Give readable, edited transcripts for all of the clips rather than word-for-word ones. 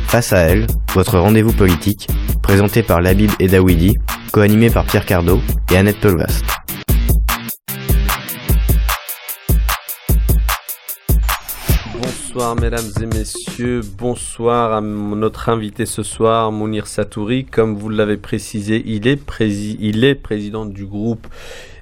Face à elle, votre rendez-vous politique, présenté par Labib et Dawidi, co-animé par Pierre Cardot et Annette Polvast. Bonsoir mesdames et messieurs, bonsoir à notre invité ce soir, Mounir Satouri. Comme vous l'avez précisé, il est président du groupe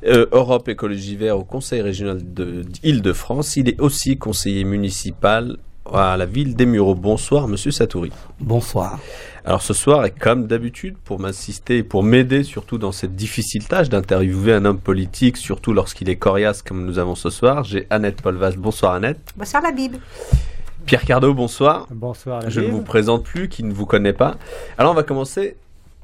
Europe Écologie Vert au Conseil régional d'Île-de-France. Il est aussi conseiller municipal à la ville des Mureaux. Bonsoir monsieur Satouri. Bonsoir. Alors ce soir, et comme d'habitude, pour m'assister et pour m'aider surtout dans cette difficile tâche d'interviewer un homme politique, surtout lorsqu'il est coriace comme nous avons ce soir, j'ai Annette Polvast. Bonsoir Annette. Bonsoir Labib. Pierre Cardot, bonsoir. Bonsoir Labib. Je ne vous présente plus, qui ne vous connaît pas. Alors on va commencer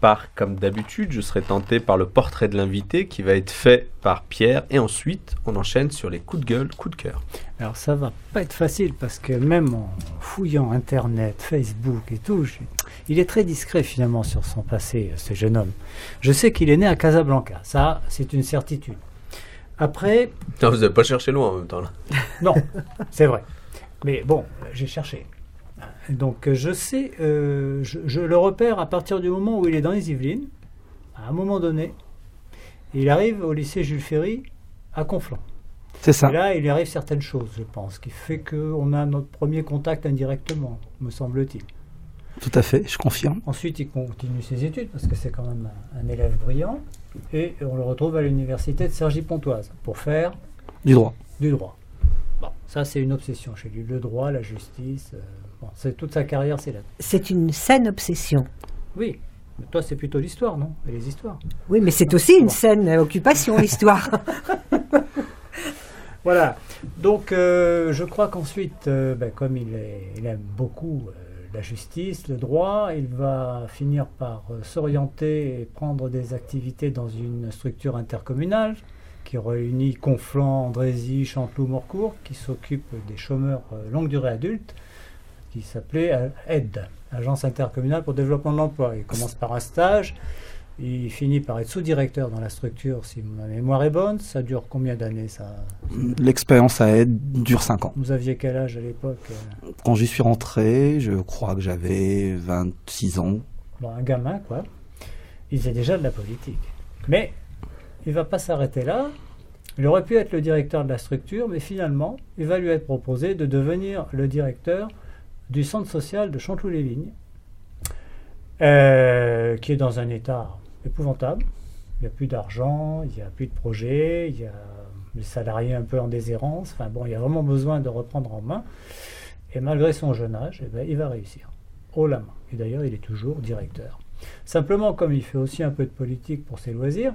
par, comme d'habitude, je serai tenté par le portrait de l'invité qui va être fait par Pierre et ensuite on enchaîne sur les coups de gueule, coups de cœur. Alors ça va pas être facile parce que même en fouillant Internet, Facebook et tout, il est très discret finalement sur son passé, ce jeune homme. Je sais qu'il est né à Casablanca, ça c'est une certitude. Après... Non, vous n'avez pas cherché loin en même temps là. Non, c'est vrai. Mais bon, j'ai cherché. Donc je sais, je le repère à partir du moment où il est dans les Yvelines, à un moment donné, il arrive au lycée Jules Ferry à Conflans. C'est ça. Et là, il arrive certaines choses, je pense, qui fait qu'on a notre premier contact indirectement, me semble-t-il. Tout à fait, je confirme. Ensuite, il continue ses études, parce que c'est quand même un élève brillant, et on le retrouve à l'université de Cergy-Pontoise pour faire... Du droit. Du droit. Bon, ça c'est une obsession chez lui, le droit, la justice... Bon, c'est toute sa carrière, c'est là. C'est une saine obsession. Oui, mais toi c'est plutôt l'histoire, non? Et les histoires. Oui, mais c'est aussi une saine occupation, l'histoire. Voilà, donc je crois qu'ensuite, comme il aime beaucoup la justice, le droit, il va finir par s'orienter et prendre des activités dans une structure intercommunale qui réunit Conflans, Andrézy, Chanteloup, Morcourt, qui s'occupe des chômeurs longue durée adultes, qui s'appelait AIDE, Agence intercommunale pour le développement de l'emploi. Il commence par un stage, il finit par être sous-directeur dans la structure, si ma mémoire est bonne. Ça dure combien d'années ça? L'expérience à AIDE dure 5 ans. Vous aviez quel âge à l'époque? Quand j'y suis rentré, je crois que j'avais 26 ans. Bon, un gamin, quoi. Il faisait déjà de la politique. Mais il ne va pas s'arrêter là. Il aurait pu être le directeur de la structure, mais finalement, il va lui être proposé de devenir le directeur du centre social de Chanteloup-les-Vignes, qui est dans un état épouvantable. Il n'y a plus d'argent, il n'y a plus de projet, il y a les salariés un peu en déshérence. Enfin bon, il y a vraiment besoin de reprendre en main. Et malgré son jeune âge, il va réussir, haut la main. Et d'ailleurs, il est toujours directeur. Simplement, comme il fait aussi un peu de politique pour ses loisirs,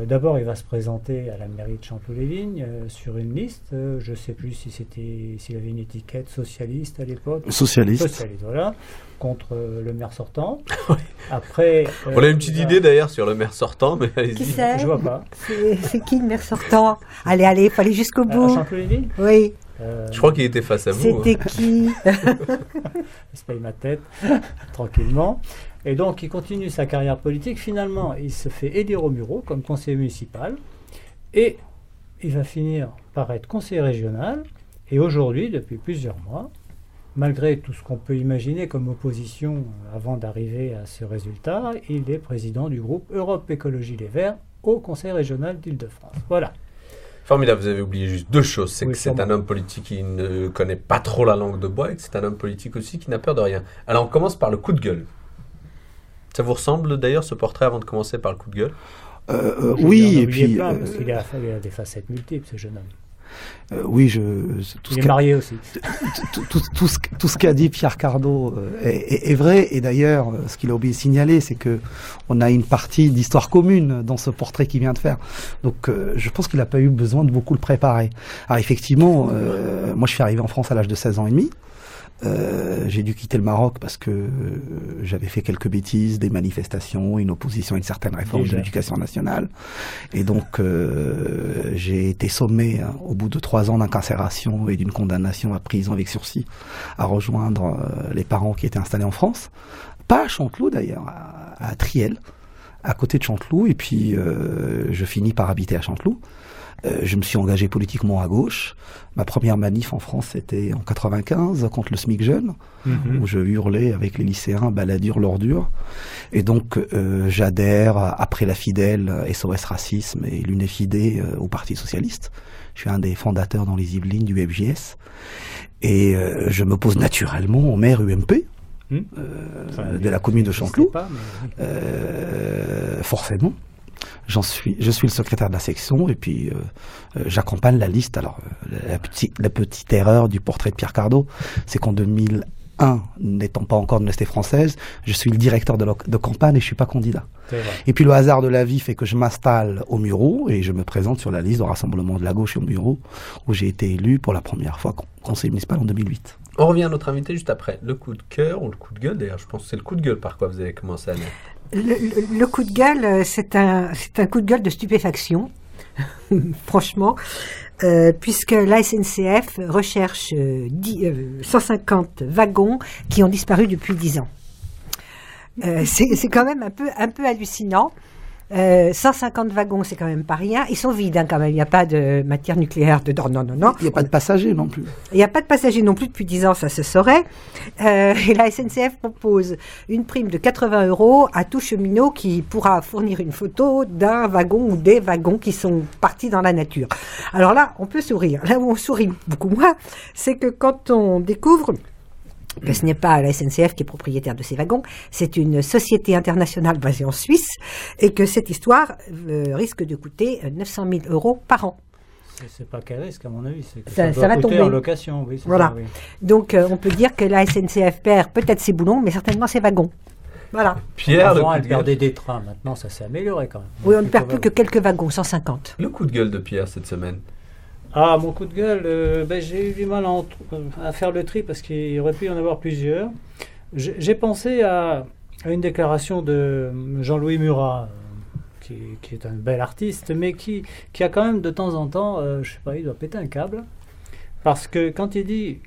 d'abord, il va se présenter à la mairie de Chanteloup-les-Vignes sur une liste. Je ne sais plus s'il avait une étiquette socialiste à l'époque. Socialiste, voilà, contre le maire sortant. Après, on a une petite idée d'ailleurs sur le maire sortant, mais allez-y. Qui c'est? Je vois pas. C'est qui le maire sortant? Allez, il faut aller jusqu'au bout. À Chanteloup-les-Vignes? Oui. Je crois qu'il était face à vous. C'était qui? Je paye ma tête, tranquillement. Et donc, il continue sa carrière politique. Finalement, il se fait élire aux Mureaux comme conseiller municipal. Et il va finir par être conseiller régional. Et aujourd'hui, depuis plusieurs mois, malgré tout ce qu'on peut imaginer comme opposition avant d'arriver à ce résultat, il est président du groupe Europe Écologie Les Verts au conseil régional d'Île-de-France. Voilà. Formidable, vous avez oublié juste deux choses. C'est Oui, que c'est un homme politique qui ne connaît pas trop la langue de bois et que c'est un homme politique aussi qui n'a peur de rien. Alors, on commence par le coup de gueule. Ça vous ressemble d'ailleurs ce portrait avant de commencer par le coup de gueule? Oui, et puis... parce qu'il a des facettes multiples, ce jeune homme. Oui, il est marié aussi. Tout ce qu'a dit Pierre Cardot est vrai. Et d'ailleurs, ce qu'il a oublié de signaler, c'est que on a une partie d'histoire commune dans ce portrait qu'il vient de faire. Donc, je pense qu'il n'a pas eu besoin de beaucoup le préparer. Alors effectivement, moi je suis arrivé en France à l'âge de 16 ans et demi. J'ai dû quitter le Maroc parce que j'avais fait quelques bêtises, des manifestations, une opposition à une certaine réforme de l'éducation nationale. Et donc, j'ai été sommé, au bout de 3 ans d'incarcération et d'une condamnation à prison avec sursis, à rejoindre les parents qui étaient installés en France. Pas à Chanteloup d'ailleurs, à Triel, à côté de Chanteloup. Et puis, je finis par habiter à Chanteloup. Je me suis engagé politiquement à gauche. Ma première manif en France, c'était en 95, contre le SMIC jeune, où je hurlais avec les lycéens « baladure, l'ordure ». Et donc, j'adhère, après la Fidèle, SOS Racisme et l'UNEFIDE, au Parti Socialiste. Je suis un des fondateurs dans les Yvelines du FJS. Et je m'oppose naturellement au maire UMP. De la commune de Chanteloup, forcément. Je suis le secrétaire de la section et puis j'accompagne la liste. Alors la petite erreur du portrait de Pierre Cardot, c'est qu'en 2001, n'étant pas encore de l'Université française, je suis le directeur de campagne et je suis pas candidat. Et puis le hasard de la vie fait que je m'installe au Mureau et je me présente sur la liste au Rassemblement de la gauche au Mureau, où j'ai été élu pour la première fois conseiller municipal en 2008. On revient à notre invité juste après. Le coup de cœur ou le coup de gueule, d'ailleurs, je pense que c'est le coup de gueule par quoi vous avez commencé à lire. Le coup de gueule, c'est un coup de gueule de stupéfaction, franchement, puisque la SNCF recherche 150 wagons qui ont disparu depuis 10 ans. C'est quand même un peu hallucinant. 150 wagons, c'est quand même pas rien. Ils sont vides, quand même. Il n'y a pas de matière nucléaire dedans. Non. Il n'y a pas de passagers non plus. Il n'y a pas de passagers non plus depuis 10 ans, ça se saurait. Et la SNCF propose une prime de 80 € à tout cheminot qui pourra fournir une photo d'un wagon ou des wagons qui sont partis dans la nature. Alors là, on peut sourire. Là où on sourit beaucoup moins, c'est que quand on découvre que ce n'est pas la SNCF qui est propriétaire de ces wagons, c'est une société internationale basée en Suisse, et que cette histoire risque de coûter 900 000 € par an. C'est pas qu'un risque, à mon avis, c'est que ça doit va coûter tomber en location. Oui, voilà. Ça, oui. Donc, on peut dire que la SNCF perd peut-être ses boulons, mais certainement ses wagons. Voilà. Pierre, avant, elle perdait des trains. Maintenant, ça s'est amélioré quand même. Oui, on ne perd plus que quelques wagons, 150. Le coup de gueule de Pierre cette semaine. Ah, mon coup de gueule, j'ai eu du mal à faire le tri parce qu'il aurait pu y en avoir plusieurs. J'ai pensé à une déclaration de Jean-Louis Murat, qui est un bel artiste, mais qui a quand même de temps en temps, je sais pas, il doit péter un câble. Parce que quand il dit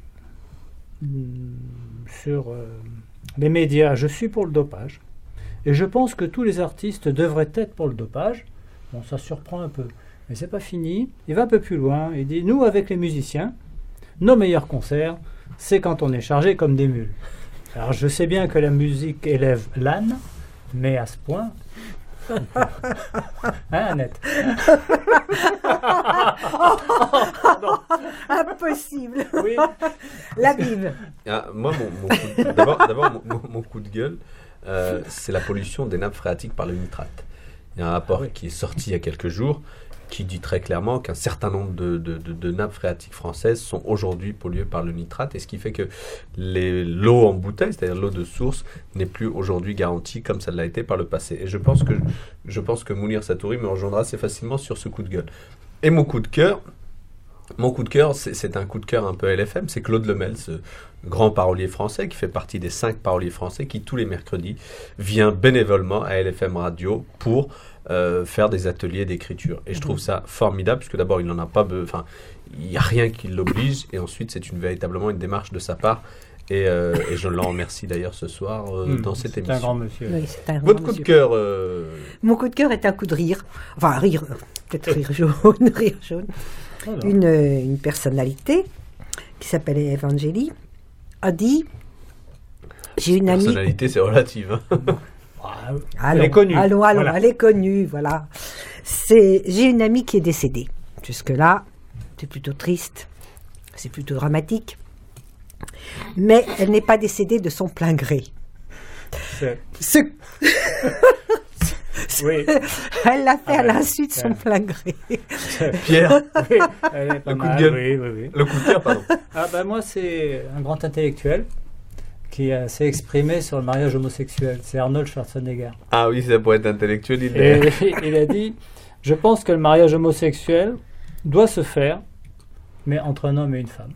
sur les médias, je suis pour le dopage, et je pense que tous les artistes devraient être pour le dopage, bon, ça surprend un peu. Mais c'est pas fini. Il va un peu plus loin. Il dit, nous, avec les musiciens, nos meilleurs concerts, c'est quand on est chargé comme des mules. Alors, je sais bien que la musique élève l'âne, mais à ce point... Hein, Annette? Impossible. Oui. La Bible. Ah, moi, mon coup de gueule, c'est la pollution des nappes phréatiques par le nitrate. Il y a un rapport qui est sorti il y a quelques jours qui dit très clairement qu'un certain nombre de nappes phréatiques françaises sont aujourd'hui polluées par le nitrate, et ce qui fait que l'eau en bouteille, c'est-à-dire l'eau de source, n'est plus aujourd'hui garantie comme ça l'a été par le passé. Et je pense que Mounir Satouri me rejoindra assez facilement sur ce coup de gueule. Et mon coup de cœur, c'est un coup de cœur un peu LFM, c'est Claude Lemel, ce grand parolier français qui fait partie des 5 paroliers français qui, tous les mercredis, vient bénévolement à LFM Radio pour faire des ateliers d'écriture. Et je trouve ça formidable, puisque d'abord, il n'en a pas besoin, il n'y a rien qui l'oblige, et ensuite, c'est véritablement une démarche de sa part. Et je l'en remercie d'ailleurs ce soir dans cette émission. C'est un grand monsieur. Oui, c'est un grand Votre coup monsieur. de cœur Mon coup de cœur est un coup de rire. Enfin, rire, peut-être rire jaune, rire jaune. Alors. Une personnalité qui s'appelle Evangélie a dit, j'ai une amie... personnalité, c'est relative. Hein. Elle est connue. Allons, Voilà. elle est connue, voilà. J'ai une amie qui est décédée. Jusque-là, c'est plutôt triste, c'est plutôt dramatique. Mais elle n'est pas décédée de son plein gré. Oui. Elle l'a fait à ouais. l'insu de son plein gré. Pierre, Oui, elle est pas le coup de mal, gueule. oui. Le coup de cœur, pardon. Ah ben moi, c'est un grand intellectuel qui s'est exprimé sur le mariage homosexuel. C'est Arnold Schwarzenegger. Ah oui, ça pourrait être intellectuel. Et il a dit, je pense que le mariage homosexuel doit se faire, mais entre un homme et une femme.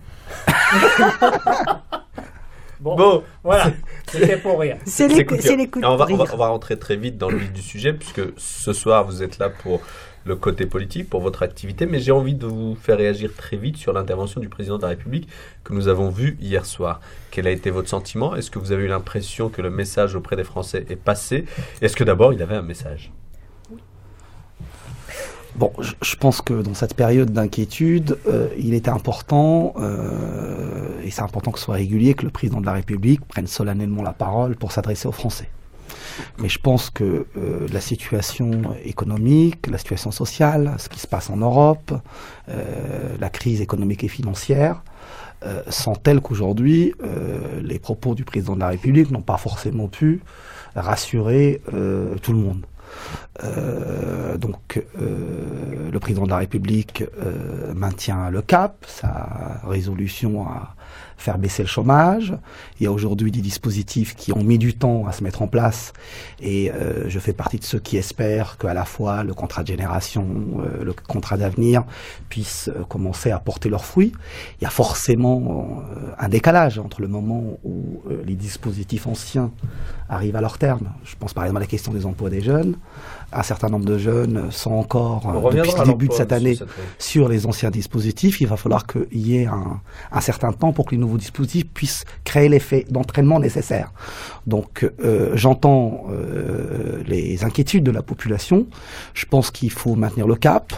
Bon, voilà, c'était pour rire. C'est les coups de on va rire. rentrer très vite dans le vif du sujet, puisque ce soir, vous êtes là pour le côté politique, pour votre activité, mais j'ai envie de vous faire réagir très vite sur l'intervention du président de la République que nous avons vue hier soir. Quel a été votre sentiment? Est-ce que vous avez eu l'impression que le message auprès des Français est passé? Est-ce que d'abord, il avait un message? Bon, je pense que dans cette période d'inquiétude, il était important, et c'est important que ce soit régulier, que le président de la République prenne solennellement la parole pour s'adresser aux Français. Mais je pense que la situation économique, la situation sociale, ce qui se passe en Europe, la crise économique et financière, sont telles qu'aujourd'hui, les propos du président de la République n'ont pas forcément pu rassurer tout le monde. Donc le président de la République maintient le cap, sa résolution à faire baisser le chômage. Il y a aujourd'hui des dispositifs qui ont mis du temps à se mettre en place et je fais partie de ceux qui espèrent qu'à la fois le contrat de génération, le contrat d'avenir puissent commencer à porter leurs fruits. Il y a forcément un décalage entre le moment où les dispositifs anciens arrivent à leur terme. Je pense par exemple à la question des emplois des jeunes. Un certain nombre de jeunes sont encore, depuis le début de cette année, sur les anciens dispositifs. Il va falloir qu'il y ait un certain temps pour que les nouveaux dispositifs puissent créer l'effet d'entraînement nécessaire. Donc, j'entends les inquiétudes de la population. Je pense qu'il faut maintenir le cap.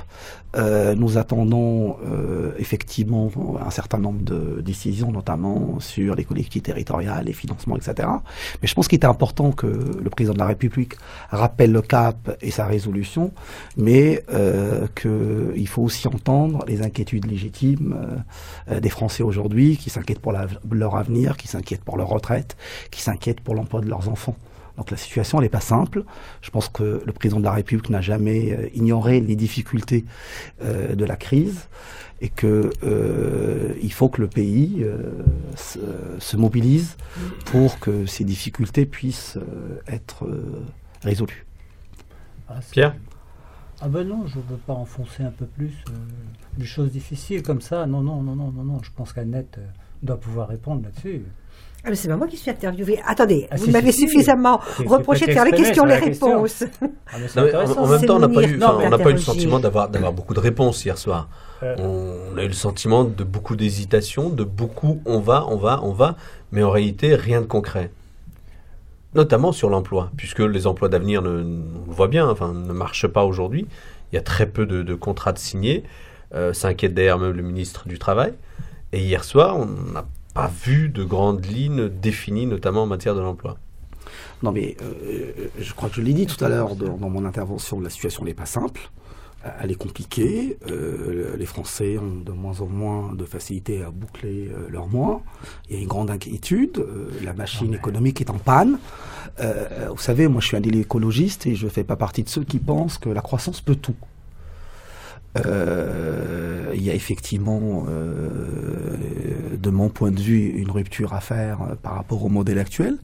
Nous attendons effectivement un certain nombre de décisions, notamment sur les collectivités territoriales, les financements, etc. Mais je pense qu'il est important que le président de la République rappelle le cap et sa résolution, mais qu'il faut aussi entendre les inquiétudes légitimes des Français aujourd'hui, qui s'inquiètent pour leur avenir, qui s'inquiètent pour leur retraite, qui s'inquiètent pour l'emploi de leurs enfants. Donc la situation, elle n'est pas simple. Je pense que le président de la République n'a jamais ignoré les difficultés de la crise et que il faut que le pays se mobilise pour que ces difficultés puissent être résolues. Pierre ? Ah ben non, je ne veux pas enfoncer un peu plus des choses difficiles comme ça. Non. Je pense qu'Annette doit pouvoir répondre là-dessus. Ah, mais c'est pas moi qui suis interviewée. Attendez, vous si, m'avez si, suffisamment reproché de faire les questions, les réponses. Ah, mais c'est Non, mais intéressant. en même temps, on n'a pas eu, Non, enfin, on n'a pas eu le d'interroger. sentiment d'avoir beaucoup de réponses hier soir. On a eu le sentiment de beaucoup d'hésitation, de beaucoup on va, mais en réalité rien de concret. Notamment sur l'emploi, puisque les emplois d'avenir, on le voit bien, enfin, ne marchent pas aujourd'hui. Il y a très peu de contrats de signés. S'inquiète d'ailleurs même le ministre du Travail. Et hier soir, on n'a pas vu de grandes lignes définies, notamment en matière de l'emploi. Non mais je crois que je l'ai dit tout à l'heure dans mon intervention, la situation n'est pas simple, elle est compliquée, les Français ont de moins en moins de facilité à boucler leurs mois, il y a une grande inquiétude, la machine économique est en panne. Vous savez, moi je suis un écologiste et je ne fais pas partie de ceux qui pensent que la croissance peut tout. Il y a effectivement, de mon point de vue, une rupture à faire par rapport au modèle actuel.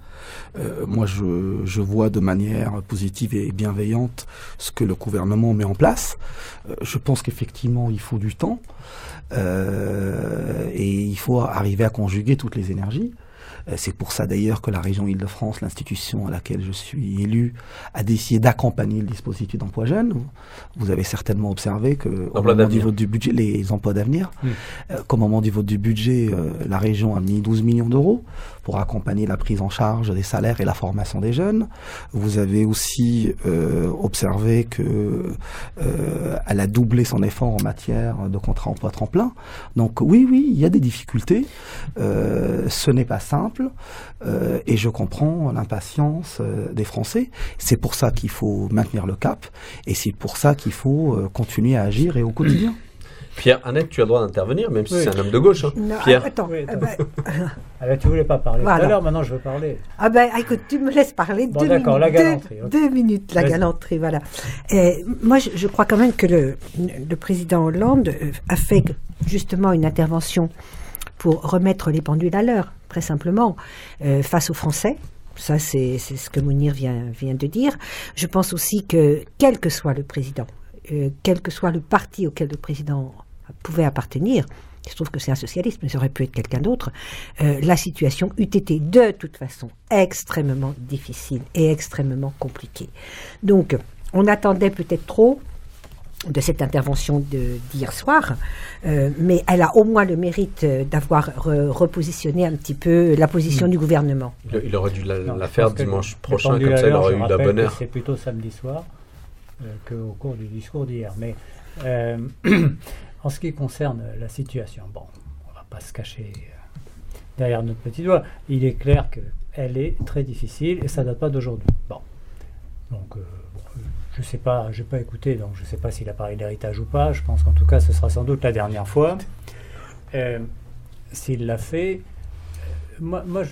Moi, je vois de manière positive et bienveillante ce que le gouvernement met en place. Je pense qu'effectivement, il faut du temps et il faut arriver à conjuguer toutes les énergies. C'est pour ça d'ailleurs que la région Île-de-France, l'institution à laquelle je suis élu, a décidé d'accompagner le dispositif d'emploi jeune. Vous avez certainement observé que au moment du vote du budget, les emplois d'avenir, qu'au moment du vote du budget, la région a mis 12 millions d'euros pour accompagner la prise en charge des salaires et la formation des jeunes. Vous avez aussi observé que elle a doublé son effort en matière de contrat emploi temps plein. Donc oui, il y a des difficultés. Ce n'est pas simple. Et je comprends l'impatience des Français. C'est pour ça qu'il faut maintenir le cap et c'est pour ça qu'il faut continuer à agir et au quotidien. Pierre, Annette, tu as le droit d'intervenir, même si c'est un homme de gauche. Hein. Non, Pierre. attends. Oui, tu voulais pas parler tout à l'heure, maintenant je veux parler. Ah ben, écoute, tu me laisses parler Bon, d'accord, la galanterie. Deux minutes, la galanterie, voilà. Moi, je crois quand même que le président Hollande a fait justement une intervention pour remettre les pendules à l'heure, très simplement, face aux Français. Ça, c'est ce que Mounir vient de dire. Je pense aussi que, quel que soit le président, quel que soit le parti auquel le président pouvait appartenir, je trouve que c'est un socialiste, mais ça aurait pu être quelqu'un d'autre, la situation eût été de toute façon extrêmement difficile et extrêmement compliquée. Donc, on attendait peut-être trop de cette intervention d'hier soir, mais elle a au moins le mérite d'avoir repositionné un petit peu la position du gouvernement. Il aurait dû la faire dimanche prochain, comme ça il aurait eu la bonne heure. C'est plutôt samedi soir qu'au cours du discours d'hier. Mais En ce qui concerne la situation, bon, on ne va pas se cacher derrière notre petit doigt. Il est clair qu'elle est très difficile et ça ne date pas d'aujourd'hui. Bon. Donc, je ne sais pas, je n'ai pas écouté, donc je ne sais pas s'il a parlé d'héritage ou pas. Je pense qu'en tout cas, ce sera sans doute la dernière fois. S'il l'a fait, moi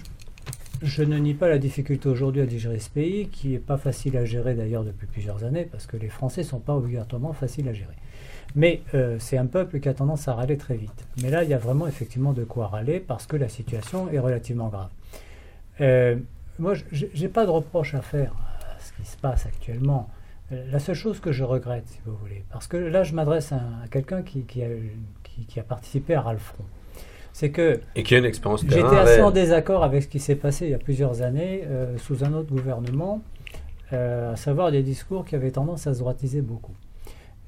je ne nie pas la difficulté aujourd'hui à digérer ce pays, qui n'est pas facile à gérer d'ailleurs depuis plusieurs années, parce que les Français ne sont pas obligatoirement faciles à gérer. Mais c'est un peuple qui a tendance à râler très vite. Mais là, il y a vraiment effectivement de quoi râler, parce que la situation est relativement grave. Moi, je n'ai pas de reproche à faire à ce qui se passe actuellement. La seule chose que je regrette, si vous voulez, parce que là, je m'adresse à quelqu'un qui a participé à Ralfron. C'est que et qui a une expérience terrain, j'étais assez en désaccord avec ce qui s'est passé il y a plusieurs années sous un autre gouvernement, à savoir des discours qui avaient tendance à se droitiser beaucoup.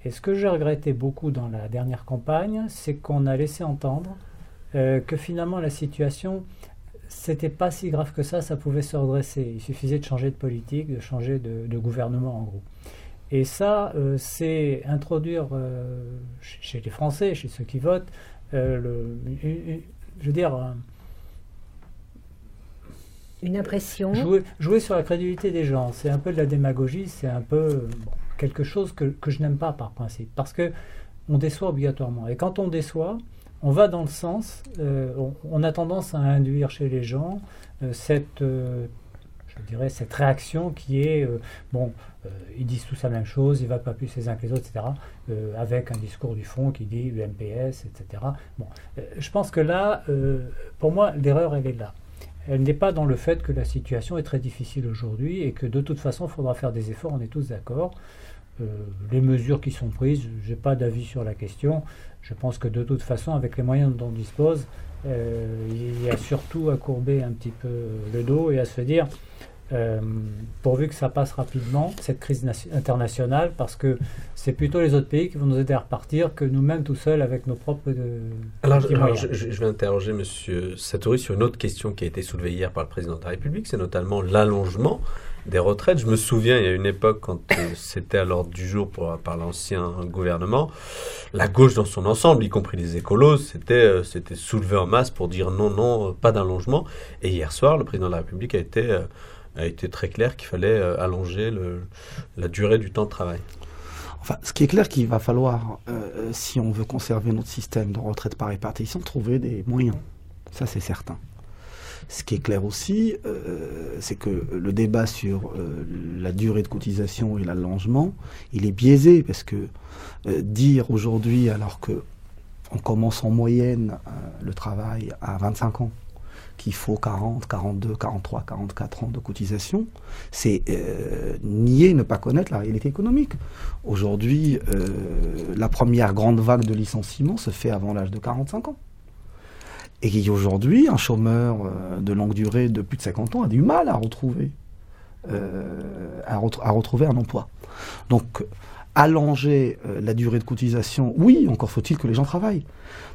Et ce que j'ai regretté beaucoup dans la dernière campagne, c'est qu'on a laissé entendre que finalement la situation, c'était pas si grave que ça pouvait se redresser. Il suffisait de changer de politique, de changer de gouvernement en gros. Et ça, c'est introduire chez les Français, chez ceux qui votent, je veux dire, une impression. Jouer sur la crédulité des gens, c'est un peu de la démagogie, c'est un peu quelque chose que je n'aime pas par principe, parce que on déçoit obligatoirement. Et quand on déçoit, on va dans le sens, on a tendance à induire chez les gens cette réaction qui est, ils disent tous la même chose, ils ne valent pas plus les uns que les autres, etc., avec un discours du fond qui dit UMPS, etc. Je pense que là, pour moi, l'erreur, elle est là. Elle n'est pas dans le fait que la situation est très difficile aujourd'hui et que de toute façon, il faudra faire des efforts, on est tous d'accord. Les mesures qui sont prises, je n'ai pas d'avis sur la question. Je pense que de toute façon, avec les moyens dont on dispose, il y a surtout à courber un petit peu le dos et à se dire, pourvu que ça passe rapidement, cette crise internationale, parce que c'est plutôt les autres pays qui vont nous aider à repartir que nous-mêmes tout seuls avec nos propres moyens. Je vais interroger M. Satouri sur une autre question qui a été soulevée hier par le président de la République, c'est notamment l'allongement des retraites. Je me souviens, il y a une époque, quand c'était à l'ordre du jour par l'ancien gouvernement, la gauche dans son ensemble, y compris les écolos, c'était soulevé en masse pour dire non, pas d'allongement. Et hier soir, le président de la République a été très clair qu'il fallait allonger la durée du temps de travail. Enfin, ce qui est clair qu'il va falloir, si on veut conserver notre système de retraite par répartition, trouver des moyens. Ça, c'est certain. Ce qui est clair aussi, c'est que le débat sur la durée de cotisation et l'allongement, il est biaisé, parce que dire aujourd'hui, alors qu'on commence en moyenne le travail à 25 ans, qu'il faut 40, 42, 43, 44 ans de cotisation, c'est nier, ne pas connaître la réalité économique. Aujourd'hui, la première grande vague de licenciements se fait avant l'âge de 45 ans. Et aujourd'hui, un chômeur de longue durée de plus de 50 ans a du mal à retrouver un emploi. Donc, allonger la durée de cotisation, oui, encore faut-il que les gens travaillent.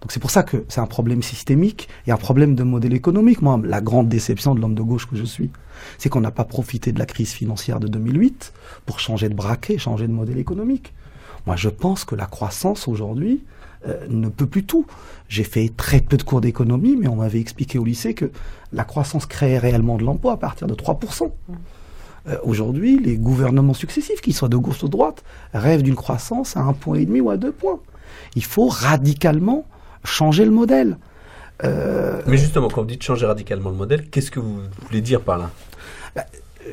Donc c'est pour ça que c'est un problème systémique et un problème de modèle économique. Moi, la grande déception de l'homme de gauche que je suis, c'est qu'on n'a pas profité de la crise financière de 2008 pour changer de braquet, changer de modèle économique. Moi, je pense que la croissance aujourd'hui ne peut plus tout. J'ai fait très peu de cours d'économie, mais on m'avait expliqué au lycée que la croissance créait réellement de l'emploi à partir de 3%. Aujourd'hui, les gouvernements successifs, qu'ils soient de gauche ou de droite, rêvent d'une croissance à 1,5 point ou à 2 points. Il faut radicalement changer le modèle. Mais justement, quand vous dites changer radicalement le modèle, qu'est-ce que vous voulez dire par là ?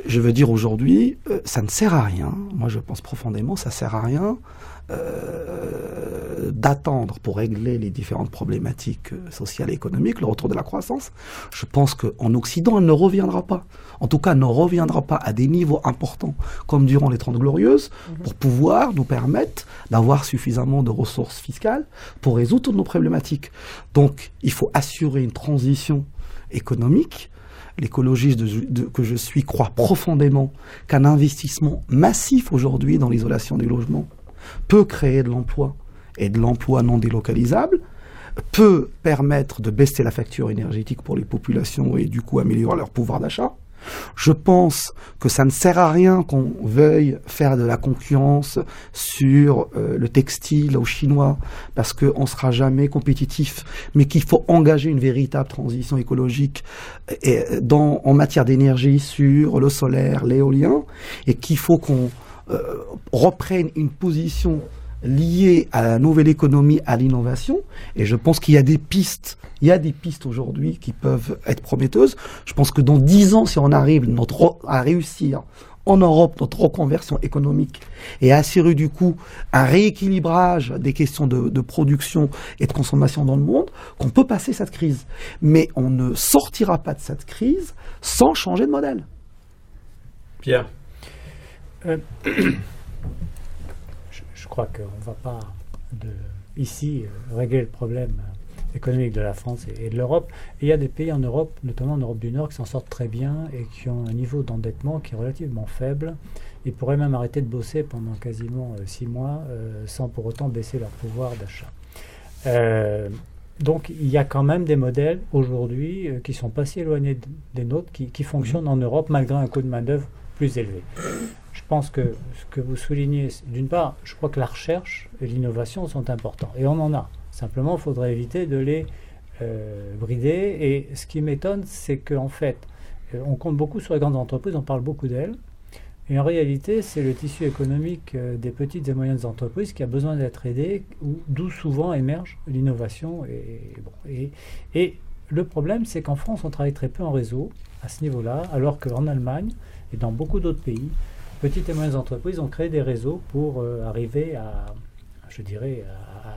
Je veux dire aujourd'hui, ça ne sert à rien. Moi, je pense profondément, ça ne sert à rien d'attendre pour régler les différentes problématiques sociales et économiques, le retour de la croissance. Je pense qu'en Occident, elle ne reviendra pas. En tout cas, elle ne reviendra pas à des niveaux importants, comme durant les 30 Glorieuses, pour pouvoir nous permettre d'avoir suffisamment de ressources fiscales pour résoudre toutes nos problématiques. Donc, il faut assurer une transition économique. L'écologiste que je suis croit profondément qu'un investissement massif aujourd'hui dans l'isolation des logements peut créer de l'emploi et de l'emploi non délocalisable, peut permettre de baisser la facture énergétique pour les populations et du coup améliorer leur pouvoir d'achat. Je pense que ça ne sert à rien qu'on veuille faire de la concurrence sur le textile aux Chinois, parce qu'on ne sera jamais compétitif, mais qu'il faut engager une véritable transition écologique en matière d'énergie sur le solaire, l'éolien, et qu'il faut qu'on reprenne une position liée à la nouvelle économie, à l'innovation. Et je pense qu'il y a des pistes. Il y a des pistes aujourd'hui qui peuvent être prometteuses. Je pense que dans 10 ans, si on arrive à réussir en Europe notre reconversion économique et à assurer du coup un rééquilibrage des questions de production et de consommation dans le monde, qu'on peut passer cette crise. Mais on ne sortira pas de cette crise sans changer de modèle. Pierre. Je crois qu'on ne va pas ici régler le problème économique de la France et de l'Europe. Et il y a des pays en Europe, notamment en Europe du Nord, qui s'en sortent très bien et qui ont un niveau d'endettement qui est relativement faible. Ils pourraient même arrêter de bosser pendant quasiment 6 mois sans pour autant baisser leur pouvoir d'achat. Donc il y a quand même des modèles aujourd'hui qui ne sont pas si éloignés des nôtres, qui fonctionnent en Europe malgré un coût de main-d'œuvre plus élevé. Je pense que ce que vous soulignez, d'une part, je crois que la recherche et l'innovation sont importants. Et on en a. Simplement, il faudrait éviter de les brider. Et ce qui m'étonne, c'est qu'en fait, on compte beaucoup sur les grandes entreprises, on parle beaucoup d'elles. Et en réalité, c'est le tissu économique des petites et moyennes entreprises qui a besoin d'être aidé, d'où souvent émerge l'innovation. Et le problème, c'est qu'en France, on travaille très peu en réseau à ce niveau-là, alors qu'en Allemagne et dans beaucoup d'autres pays, petites et moyennes entreprises ont créé des réseaux pour arriver à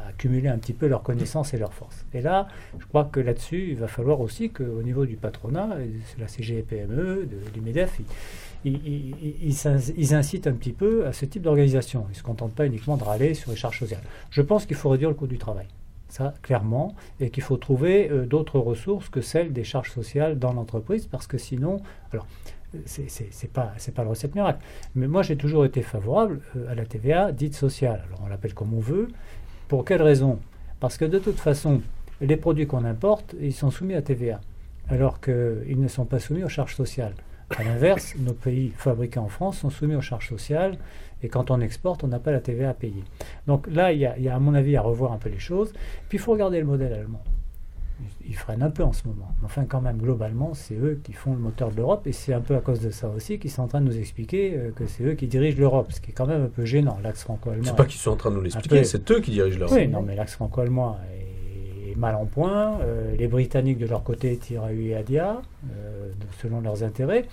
accumuler un petit peu leurs connaissances et leurs forces. Et là, je crois que là-dessus, il va falloir aussi qu'au niveau du patronat, la CGPME, du MEDEF, ils incitent un petit peu à ce type d'organisation. Ils ne se contentent pas uniquement de râler sur les charges sociales. Je pense qu'il faut réduire le coût du travail. Ça, clairement, et qu'il faut trouver d'autres ressources que celles des charges sociales dans l'entreprise, parce que sinon... Alors, c'est pas la recette miracle. Mais moi, j'ai toujours été favorable à la TVA dite sociale. Alors, on l'appelle comme on veut. Pour quelle raison? Parce que de toute façon, les produits qu'on importe, ils sont soumis à TVA, alors qu'ils ne sont pas soumis aux charges sociales. À l'inverse, nos pays fabriqués en France sont soumis aux charges sociales, et quand on exporte, on n'a pas la TVA à payer. Donc là, il y a à mon avis à revoir un peu les choses. Puis il faut regarder le modèle allemand. Ils freinent un peu en ce moment. Mais enfin, quand même, globalement, c'est eux qui font le moteur de l'Europe, et c'est un peu à cause de ça aussi qu'ils sont en train de nous expliquer que c'est eux qui dirigent l'Europe, ce qui est quand même un peu gênant. L'axe franco-allemand... C'est pas qu'ils sont en train de nous l'expliquer, c'est eux qui dirigent l'Europe. Oui, non, mais l'axe franco-allemand est mal en point. Les Britanniques, de leur côté, tirent à hu et à dia, selon leurs intérêts.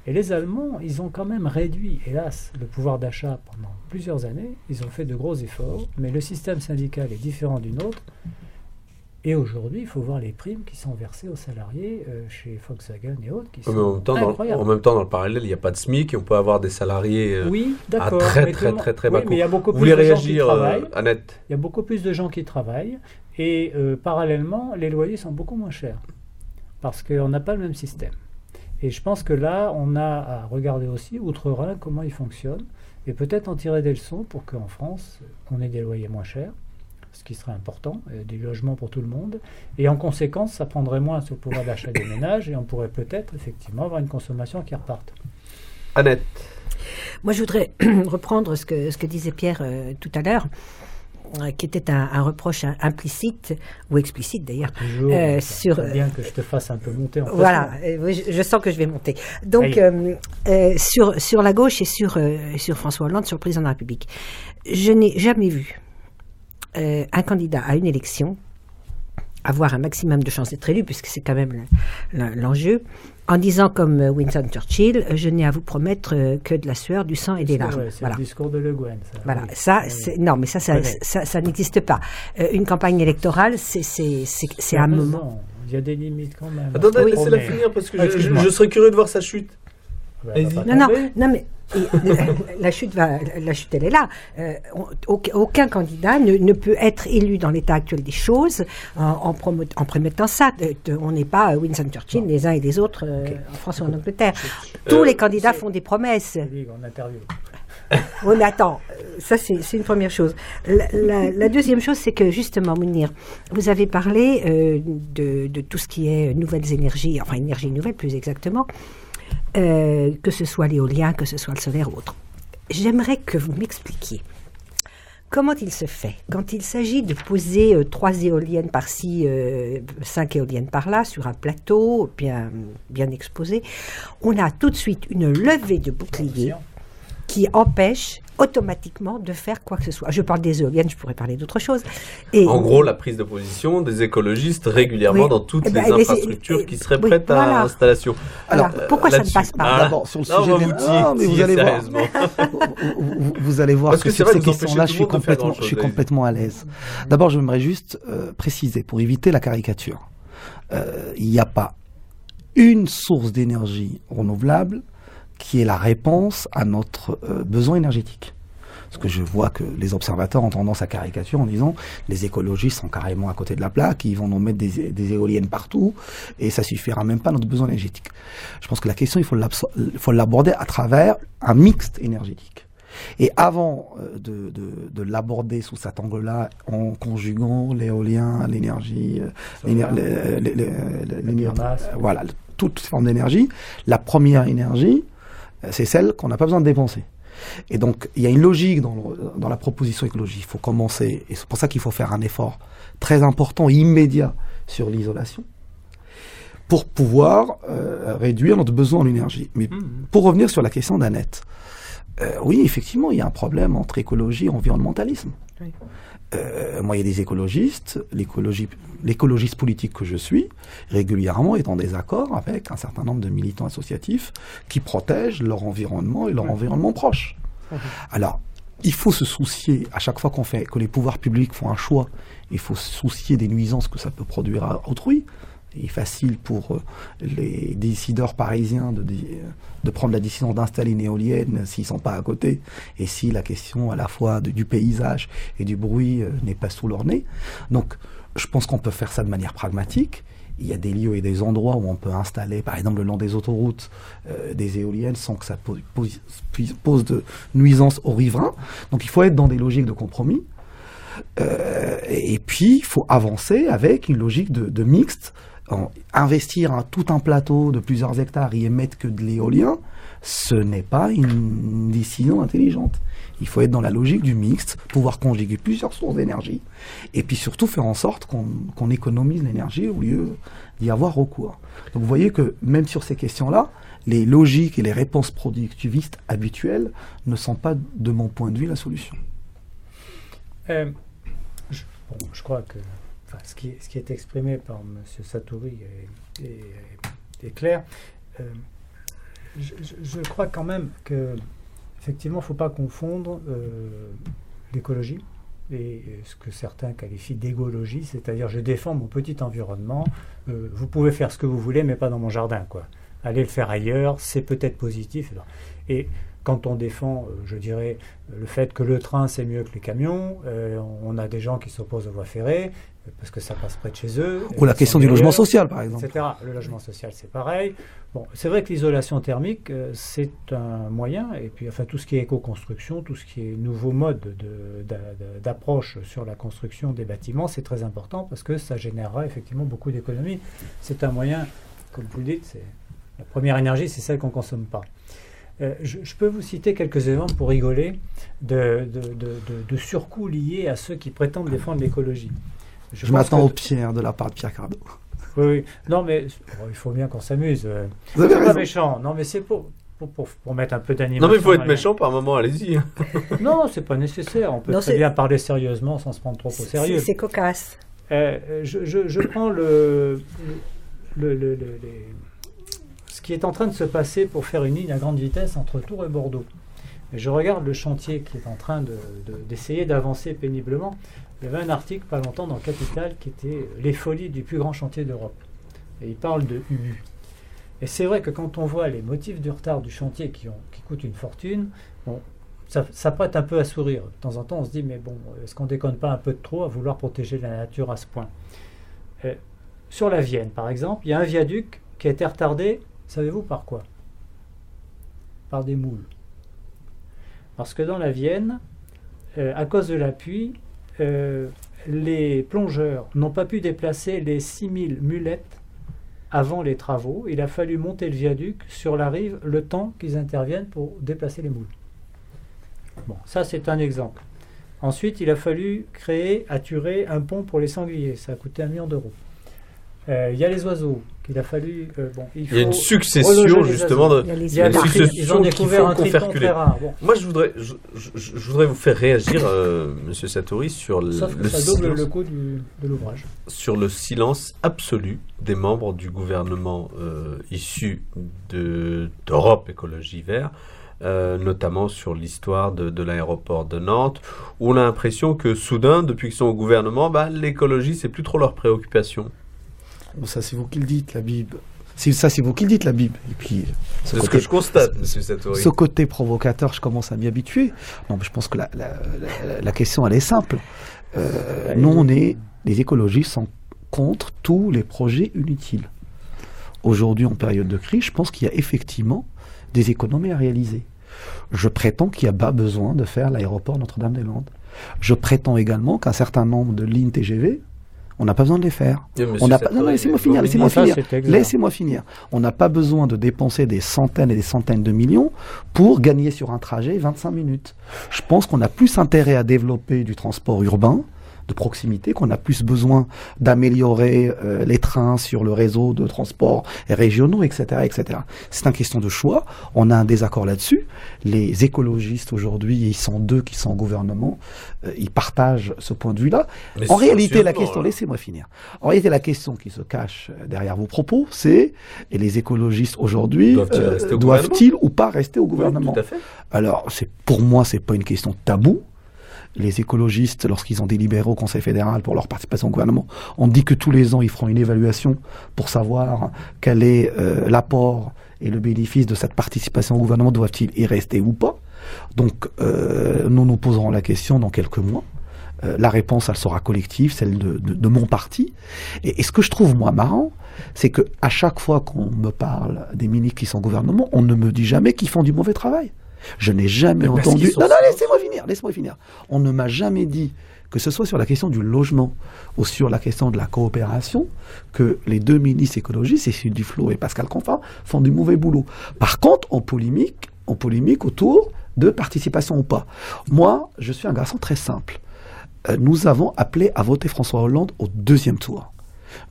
Et les Allemands, ils ont quand même réduit, hélas, le pouvoir d'achat pendant plusieurs années. Ils ont fait de gros efforts, mais le système syndical est différent du nôtre. Et aujourd'hui, il faut voir les primes qui sont versées aux salariés chez Volkswagen et autres, qui sont incroyables. En même temps, dans le parallèle, il n'y a pas de SMIC et on peut avoir des salariés à très bas coût. Mais il y a beaucoup Vous plus voulez de gens qui réagir, travaillent. Annette? Il y a beaucoup plus de gens qui travaillent et parallèlement, les loyers sont beaucoup moins chers parce qu'on n'a pas le même système. Et je pense que là, on a à regarder aussi, outre-Rhin, comment il fonctionne et peut-être en tirer des leçons pour qu'en France, on ait des loyers moins chers, ce qui serait important, des logements pour tout le monde. Et en conséquence, ça prendrait moins sur le pouvoir d'achat des ménages et on pourrait peut-être effectivement avoir une consommation qui reparte. Annette. Moi, je voudrais reprendre ce que disait Pierre tout à l'heure, qui était un reproche implicite, ou explicite d'ailleurs, sur... bien que je te fasse un peu monter en pression. Voilà, je sens que je vais monter. Donc, sur la gauche et sur François Hollande, sur le président de la République, je n'ai jamais vu un candidat à une élection avoir un maximum de chances d'être élu, puisque c'est quand même l'enjeu, en disant comme Winston Churchill, je n'ai à vous promettre que de la sueur, du sang et des larmes. C'est le discours de Le Guen. Ça, voilà, non, mais ça n'existe pas. Une campagne électorale, c'est un moment. Il y a des limites quand même. Attendez, laissez-la finir, parce que je serais curieux de voir sa chute. Non, mais la chute, elle est là. Aucun candidat ne peut être élu dans l'état actuel des choses en promettant ça. On n'est pas Winston Churchill, les uns et les autres en France ou en Angleterre. Tous les candidats font des promesses. En interview. Oui, mais attends, ça c'est une première chose. La deuxième chose, c'est que justement, Mounir, vous avez parlé de tout ce qui est nouvelles énergies, enfin énergie nouvelle plus exactement. que ce soit l'éolien, que ce soit le solaire ou autre. J'aimerais que vous m'expliquiez comment il se fait quand il s'agit de poser 3 éoliennes par-ci, 5 éoliennes par-là, sur un plateau bien exposé. On a tout de suite une levée de bouclier qui empêche automatiquement de faire quoi que ce soit. Je parle des éoliennes, je pourrais parler d'autre chose. Et en gros, la prise de position des écologistes régulièrement dans toutes les infrastructures qui seraient prêtes à installation. Alors, pourquoi ça ne passe pas D'abord, sur le sujet mais vous allez voir. Vous allez voir que sur ces questions-là, je suis complètement à l'aise. D'abord, j'aimerais juste préciser, pour éviter la caricature, il n'y a pas une source d'énergie renouvelable qui est la réponse à notre besoin énergétique. Parce que je vois que les observateurs ont tendance à caricaturer en disant les écologistes sont carrément à côté de la plaque, ils vont nous mettre des éoliennes partout et ça suffira même pas à notre besoin énergétique. Je pense que la question, il faut l'aborder à travers un mixte énergétique. Et avant de l'aborder sous cet angle-là, en conjuguant l'éolien, l'énergie, voilà, toutes formes d'énergie, la première énergie, c'est celle qu'on n'a pas besoin de dépenser. Et donc, il y a une logique dans la proposition écologique. Il faut commencer, et c'est pour ça qu'il faut faire un effort très important et immédiat sur l'isolation, pour pouvoir réduire notre besoin en énergie. Mais pour revenir sur la question d'Annette, oui, effectivement, il y a un problème entre écologie et environnementalisme. Oui. Moi, il y a des écologistes, l'écologiste politique que je suis, régulièrement est en désaccord avec un certain nombre de militants associatifs qui protègent leur environnement et leur environnement proche. Alors, il faut se soucier, à chaque fois que les pouvoirs publics font un choix, il faut se soucier des nuisances que ça peut produire à autrui. Il est facile pour les décideurs parisiens de prendre la décision d'installer une éolienne s'ils ne sont pas à côté et si la question à la fois du paysage et du bruit n'est pas sous leur nez. Donc, je pense qu'on peut faire ça de manière pragmatique. Il y a des lieux et des endroits où on peut installer, par exemple le long des autoroutes, des éoliennes sans que ça pose de nuisances aux riverains. Donc, il faut être dans des logiques de compromis. Et puis, il faut avancer avec une logique de mixte. Investir tout un plateau de plusieurs hectares et émettre que de l'éolien, ce n'est pas une décision intelligente. Il faut être dans la logique du mixte, pouvoir conjuguer plusieurs sources d'énergie, et puis surtout faire en sorte qu'on économise l'énergie au lieu d'y avoir recours. Donc vous voyez que même sur ces questions-là, les logiques et les réponses productivistes habituelles ne sont pas, de mon point de vue, la solution. Je crois que ce qui est exprimé par M. Satouri est clair. Je crois quand même que effectivement, il ne faut pas confondre l'écologie et ce que certains qualifient d'égologie, c'est-à-dire je défends mon petit environnement, vous pouvez faire ce que vous voulez, mais pas dans mon jardin, quoi. Allez le faire ailleurs, c'est peut-être positif. Et quand on défend, je dirais, le fait que le train c'est mieux que les camions, on a des gens qui s'opposent aux voies ferrées parce que ça passe près de chez eux. Ou la question du logement social, par exemple. Etc. Le logement social, c'est pareil. Bon, c'est vrai que l'isolation thermique, c'est un moyen, et puis enfin tout ce qui est éco-construction, tout ce qui est nouveau mode d'approche sur la construction des bâtiments, c'est très important parce que ça générera effectivement beaucoup d'économies. C'est un moyen, comme vous le dites, la première énergie, c'est celle qu'on ne consomme pas. Je peux vous citer quelques exemples pour rigoler de surcoûts liés à ceux qui prétendent défendre l'écologie. Je m'attends aux pierres de la part de Pierre Cardot. Oui. Non, mais il faut bien qu'on s'amuse. C'est pas méchant. Non, mais c'est pour mettre un peu d'animation. Non, mais il faut être méchant par moment, allez-y. Non, c'est pas nécessaire. On peut très bien parler sérieusement sans se prendre trop au sérieux. C'est cocasse. Je prends ce qui est en train de se passer pour faire une ligne à grande vitesse entre Tours et Bordeaux. Et je regarde le chantier qui est en train d'essayer d'avancer péniblement. Il y avait un article pas longtemps dans Capital qui était « Les folies du plus grand chantier d'Europe ». Et il parle de UU. Et c'est vrai que quand on voit les motifs du retard du chantier qui coûtent une fortune, bon, ça prête un peu à sourire. De temps en temps, on se dit « Mais bon, est-ce qu'on déconne pas un peu de trop à vouloir protéger la nature à ce point ?» Sur la Vienne, par exemple, il y a un viaduc qui a été retardé, savez-vous par quoi? Par des moules. Parce que dans la Vienne, à cause de la pluie, les plongeurs n'ont pas pu déplacer les 6000 mulettes avant les travaux, il a fallu monter le viaduc sur la rive le temps qu'ils interviennent pour déplacer les moules. Bon, ça c'est un exemple. Ensuite, il a fallu aturer un pont pour les sangliers. Ça a coûté 1 million d'euros. Il y a les oiseaux qu'il a fallu... il y a une succession justement de... Il y a une succession ils ont découvert un triton très rare. Bon. Moi, je voudrais vous faire réagir, Monsieur Satouri, sur Sauf que le ça double silence, le coût de l'ouvrage. sur le silence absolu des membres du gouvernement issus d'Europe Écologie Vert, notamment sur l'histoire de l'aéroport de Nantes, où on a l'impression que soudain, depuis qu'ils sont au gouvernement, l'écologie, c'est plus trop leur préoccupation. Bon, ça, c'est vous qui le dites, la Bible. C'est vous qui le dites, la Bible. Et puis, C'est ce que je constate, Monsieur Satouri. Ce côté provocateur, je commence à m'y habituer. Non, mais je pense que la question, elle est simple. Nous, les écologistes sont contre tous les projets inutiles. Aujourd'hui, en période de crise, je pense qu'il y a effectivement des économies à réaliser. Je prétends qu'il n'y a pas besoin de faire l'aéroport Notre-Dame-des-Landes. Je prétends également qu'un certain nombre de lignes TGV, on n'a pas besoin de les faire. Non, laissez-moi finir. On n'a pas besoin de dépenser des centaines et des centaines de millions pour gagner sur un trajet 25 minutes. Je pense qu'on a plus intérêt à développer du transport urbain de proximité, qu'on a plus besoin d'améliorer les trains sur le réseau de transport régionaux, etc., etc. C'est une question de choix. On a un désaccord là-dessus. Les écologistes aujourd'hui, ils sont 2 qui sont au gouvernement, ils partagent ce point de vue-là. En réalité, la question, laissez-moi finir. En réalité, la question qui se cache derrière vos propos, c'est et les écologistes aujourd'hui doivent-ils ou pas rester au gouvernement? Oui, tout à fait. Alors, pour moi, c'est pas une question taboue. Les écologistes, lorsqu'ils ont délibéré au Conseil fédéral pour leur participation au gouvernement, ont dit que tous les ans, ils feront une évaluation pour savoir quel est l'apport et le bénéfice de cette participation au gouvernement, doivent-ils y rester ou pas. Donc, nous nous poserons la question dans quelques mois. La réponse, elle sera collective, celle de mon parti. Et ce que je trouve, moi, marrant, c'est que à chaque fois qu'on me parle des ministres qui sont au gouvernement, on ne me dit jamais qu'ils font du mauvais travail. Je n'ai jamais entendu... Non, laissez-moi finir. On ne m'a jamais dit, que ce soit sur la question du logement ou sur la question de la coopération, que les 2 ministres écologistes, Cécile Duflot et Pascal Canfin, font du mauvais boulot. Par contre, on polémique autour de participation ou pas. Moi, je suis un garçon très simple. Nous avons appelé à voter François Hollande au 2e tour.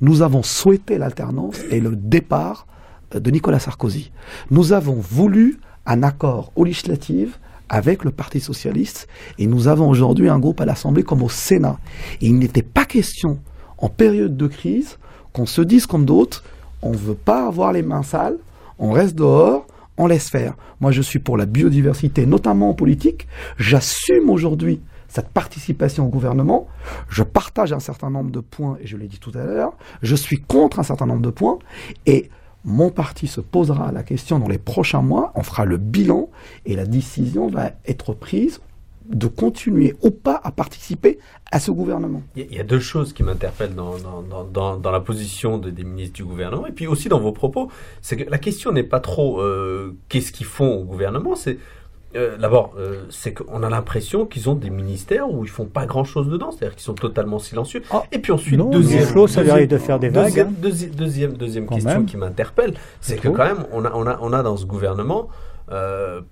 Nous avons souhaité l'alternance et le départ de Nicolas Sarkozy. Nous avons voulu un accord aux législatives avec le Parti socialiste et nous avons aujourd'hui un groupe à l'Assemblée comme au Sénat. Et il n'était pas question, en période de crise, qu'on se dise comme d'autres, on ne veut pas avoir les mains sales, on reste dehors, on laisse faire. Moi, je suis pour la biodiversité, notamment en politique. J'assume aujourd'hui cette participation au gouvernement. Je partage un certain nombre de points, et je l'ai dit tout à l'heure, je suis contre un certain nombre de points, et mon parti se posera la question dans les prochains mois, on fera le bilan et la décision va être prise de continuer ou pas à participer à ce gouvernement. Il y a 2 choses qui m'interpellent dans la position des ministres du gouvernement et puis aussi dans vos propos. C'est que la question n'est pas trop qu'est-ce qu'ils font au gouvernement, c'est d'abord, c'est qu'on a l'impression qu'ils ont des ministères où ils font pas grand-chose dedans, c'est-à-dire qu'ils sont totalement silencieux. Et puis ensuite, ça lui arrive de faire des vagues. Deuxième question qui m'interpelle, c'est que quand même, on a dans ce gouvernement,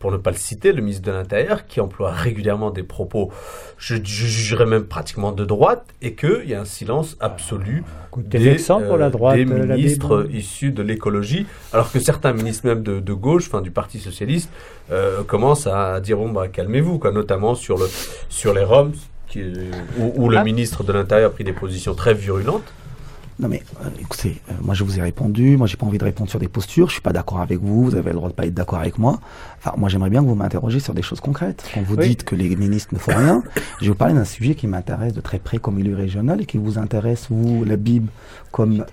pour ne pas le citer, le ministre de l'Intérieur qui emploie régulièrement des propos, je jugerais même pratiquement de droite, et qu'il y a un silence absolu des ministres issus de l'écologie, alors que certains ministres même de gauche, enfin du Parti socialiste, commencent à dire calmez-vous, notamment sur les Roms, où le ministre de l'Intérieur a pris des positions très virulentes. Non mais, écoutez, moi je vous ai répondu, moi j'ai pas envie de répondre sur des postures, je suis pas d'accord avec vous, vous avez le droit de pas être d'accord avec moi. Enfin, moi j'aimerais bien que vous m'interrogiez sur des choses concrètes. Quand vous dites que les ministres ne font rien, je vais vous parler d'un sujet qui m'intéresse de très près comme élu régional et qui vous intéresse, vous, la Bible, comme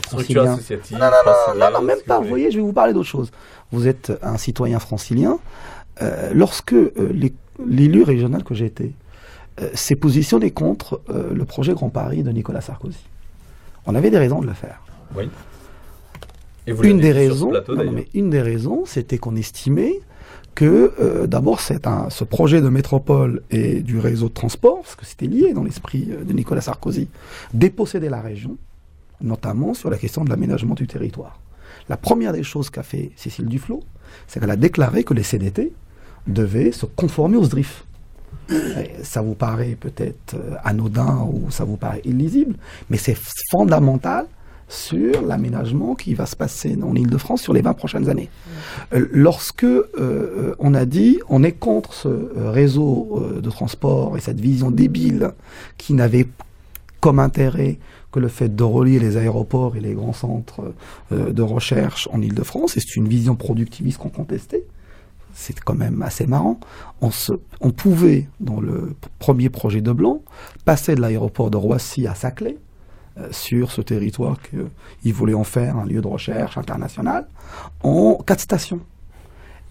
francilien. Non, même pas, vous voyez, je vais vous parler d'autre chose. Vous êtes un citoyen francilien, lorsque l'élu régional que j'ai été s'est positionné contre le projet Grand Paris de Nicolas Sarkozy. On avait des raisons de le faire. Oui. Et une des raisons, c'était qu'on estimait que d'abord ce projet de métropole et du réseau de transport, parce que c'était lié dans l'esprit de Nicolas Sarkozy, dépossédait la région notamment sur la question de l'aménagement du territoire. La première des choses qu'a fait Cécile Duflot, c'est qu'elle a déclaré que les CDT devaient se conformer au SDRIF. Ça vous paraît peut-être anodin ou ça vous paraît illisible, mais c'est fondamental sur l'aménagement qui va se passer en Île-de-France sur les 20 prochaines années. Lorsque on a dit on est contre ce réseau de transport et cette vision débile qui n'avait comme intérêt que le fait de relier les aéroports et les grands centres de recherche en Île-de-France, et c'est une vision productiviste qu'on contestait, c'est quand même assez marrant, on pouvait, dans le premier projet de Blanc, passer de l'aéroport de Roissy à Saclay, sur ce territoire qu'il voulait en faire un lieu de recherche international, en 4 stations.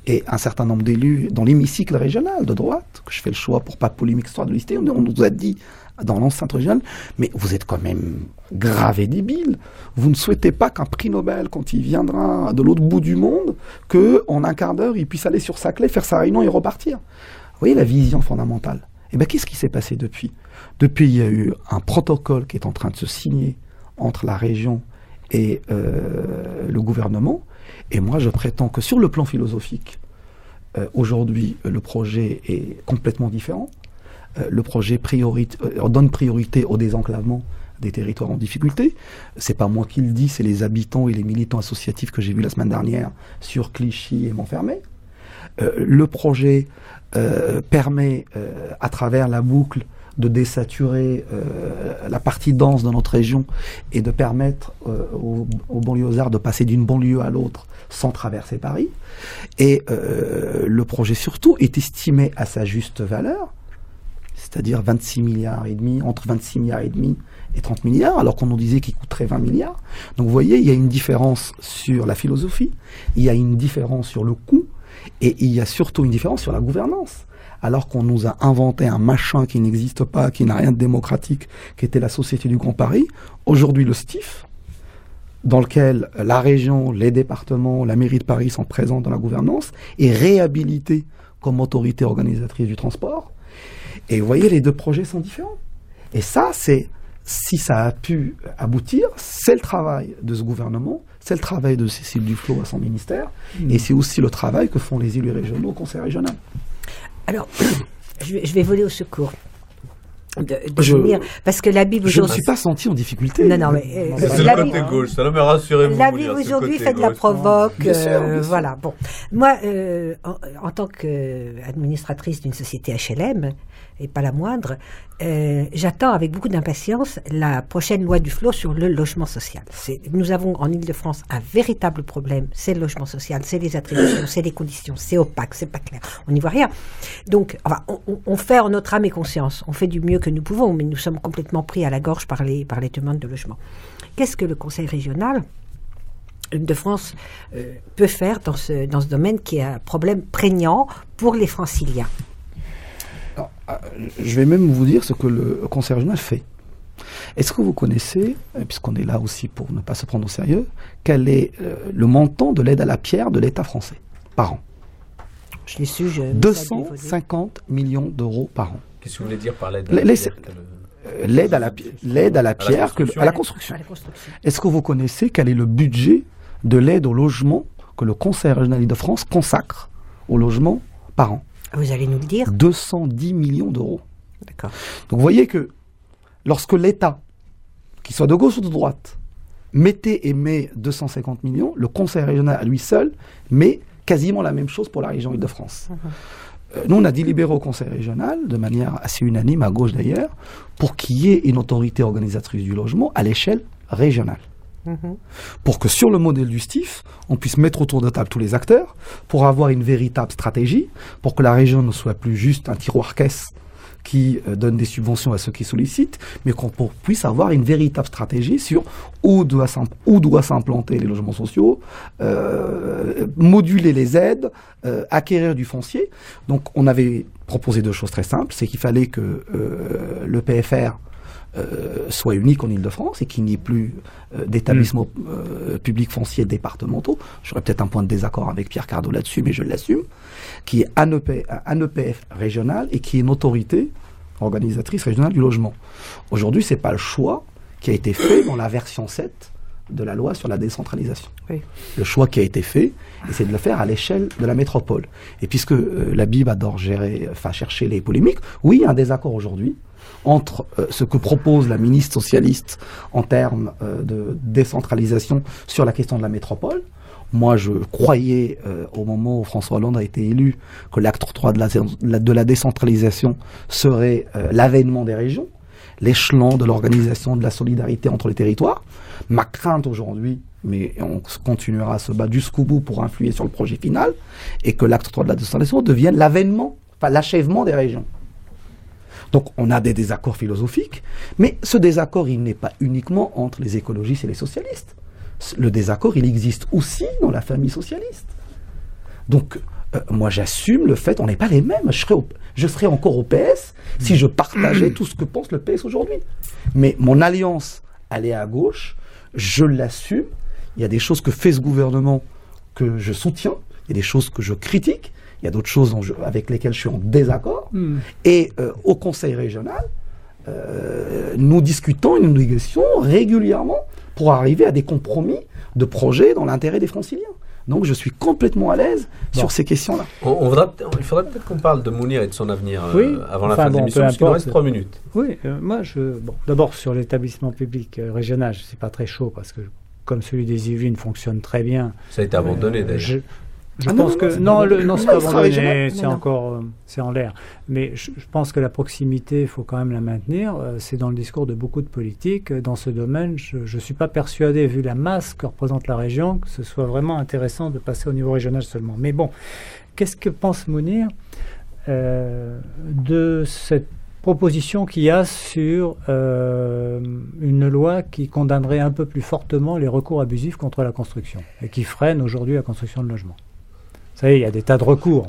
Et un certain nombre d'élus dans l'hémicycle régional de droite, que je fais le choix pour pas polémique histoire de l'histoire, on nous a dit dans l'enceinte régionale, mais vous êtes quand même grave et débile. Vous ne souhaitez pas qu'un prix Nobel, quand il viendra de l'autre bout du monde, qu'en un quart d'heure, il puisse aller sur Saclay, faire sa réunion et repartir. Vous voyez la vision fondamentale. Eh bien, qu'est-ce qui s'est passé depuis ? Depuis, il y a eu un protocole qui est en train de se signer entre la région et le gouvernement. Et moi, je prétends que sur le plan philosophique, aujourd'hui, le projet est complètement différent. Le projet donne priorité au désenclavement des territoires en difficulté. C'est pas moi qui le dis, c'est les habitants et les militants associatifs que j'ai vus la semaine dernière sur Clichy et Montfermeil. Le projet permet, à travers la boucle, de désaturer la partie dense de notre région et de permettre aux banlieusards de passer d'une banlieue à l'autre sans traverser Paris. Et le projet surtout est estimé à sa juste valeur, c'est-à-dire 26 milliards et demi, entre 26 milliards et demi et 30 milliards, alors qu'on nous disait qu'il coûterait 20 milliards. Donc vous voyez, il y a une différence sur la philosophie, il y a une différence sur le coût, et il y a surtout une différence sur la gouvernance. Alors qu'on nous a inventé un machin qui n'existe pas, qui n'a rien de démocratique, qui était la Société du Grand Paris, aujourd'hui le STIF, dans lequel la région, les départements, la mairie de Paris sont présents dans la gouvernance, est réhabilité comme autorité organisatrice du transport. Et vous voyez, les deux projets sont différents. Et ça, si ça a pu aboutir, c'est le travail de ce gouvernement, c'est le travail de Cécile Duflot à son ministère, et c'est aussi le travail que font les élus régionaux au Conseil régional. Alors, je vais voler au secours. Parce que la Bible je ne aujourd'hui... me suis pas senti en difficulté. Non, mais... c'est le côté gauche, ça, mais rassurez-vous. La Bible aujourd'hui fait de la provoque. Bien sûr. Voilà, bon. Moi, en tant qu'administratrice d'une société HLM, et pas la moindre, j'attends avec beaucoup d'impatience la prochaine loi Duflot sur le logement social. Nous avons en Île-de-France un véritable problème, c'est le logement social, c'est les attributions, c'est les conditions, c'est opaque, c'est pas clair, on n'y voit rien. Donc, enfin, on fait en notre âme et conscience, on fait du mieux que nous pouvons, mais nous sommes complètement pris à la gorge par les demandes de logement. Qu'est-ce que le Conseil régional de France peut faire dans ce domaine qui est un problème prégnant pour les franciliens? Alors, je vais même vous dire ce que le Conseil régional fait. Est-ce que vous connaissez, puisqu'on est là aussi pour ne pas se prendre au sérieux, quel est le montant de l'aide à la pierre de l'État français par an? Je l'ai su, 250 millions d'euros par an. Qu'est-ce que vous voulez dire par l'aide à la pierre? L'aide à la pierre, à la construction. Est-ce que vous connaissez quel est le budget de l'aide au logement que le Conseil régional de France consacre au logement par an? Vous allez nous le dire. 210 millions d'euros. D'accord. Donc vous voyez que lorsque l'État, qu'il soit de gauche ou de droite, mettait et met 250 millions, le Conseil régional à lui seul met quasiment la même chose pour la région Île-de-France. Nous, on a délibéré au Conseil régional, de manière assez unanime, à gauche d'ailleurs, pour qu'il y ait une autorité organisatrice du logement à l'échelle régionale. Pour que sur le modèle du STIF, on puisse mettre autour de table tous les acteurs, pour avoir une véritable stratégie, pour que la région ne soit plus juste un tiroir-caisse qui donne des subventions à ceux qui sollicitent, mais qu'on puisse avoir une véritable stratégie sur où doit s'implanter les logements sociaux, moduler les aides, acquérir du foncier. Donc on avait proposé 2 choses très simples, c'est qu'il fallait que le PFR soit unique en Île-de-France et qu'il n'y ait plus d'établissements publics fonciers départementaux. J'aurais peut-être un point de désaccord avec Pierre Cardot là-dessus, mais je l'assume. Qui est un EPF régional et qui est une autorité organisatrice régionale du logement. Aujourd'hui, c'est pas le choix qui a été fait dans la version 7 de la loi sur la décentralisation. Oui. Le choix qui a été fait, c'est de le faire à l'échelle de la métropole. Et puisque la Bible adore chercher les polémiques, oui, il y a un désaccord aujourd'hui entre ce que propose la ministre socialiste en termes de décentralisation sur la question de la métropole. Moi, je croyais, au moment où François Hollande a été élu, que l'acte 3 de la décentralisation serait l'avènement des régions, l'échelon de l'organisation de la solidarité entre les territoires. Ma crainte aujourd'hui, mais on continuera à se battre jusqu'au bout pour influer sur le projet final, est que l'acte 3 de la décentralisation devienne l'achèvement des régions. Donc on a des désaccords philosophiques, mais ce désaccord, il n'est pas uniquement entre les écologistes et les socialistes. Le désaccord, il existe aussi dans la famille socialiste. Donc, moi, j'assume le fait, on n'est pas les mêmes. Je serais encore au PS si je partageais tout ce que pense le PS aujourd'hui. Mais mon alliance, elle est à gauche, je l'assume. Il y a des choses que fait ce gouvernement que je soutiens, il y a des choses que je critique, il y a d'autres choses avec lesquelles je suis en désaccord. Et au Conseil régional, nous discutons et nous négocions régulièrement pour arriver à des compromis de projets dans l'intérêt des Franciliens. Donc je suis complètement à l'aise sur ces questions-là. Il faudrait peut-être qu'on parle de Mounir et de son avenir avant la fin de l'émission, parce qu'il nous reste 3 minutes. Oui, d'abord sur l'établissement public régional, je ne suis pas très chaud, parce que comme celui des Yvelines fonctionne très bien. Ça a été abandonné d'ailleurs. Je pense que c'est pas abandonné, c'est en l'air. Mais je pense que la proximité, il faut quand même la maintenir. C'est dans le discours de beaucoup de politiques. Dans ce domaine, je ne suis pas persuadé, vu la masse que représente la région, que ce soit vraiment intéressant de passer au niveau régional seulement. Mais bon, qu'est-ce que pense Mounir de cette proposition qu'il y a sur une loi qui condamnerait un peu plus fortement les recours abusifs contre la construction et qui freine aujourd'hui la construction de logements? Vous savez, il y a des tas de recours.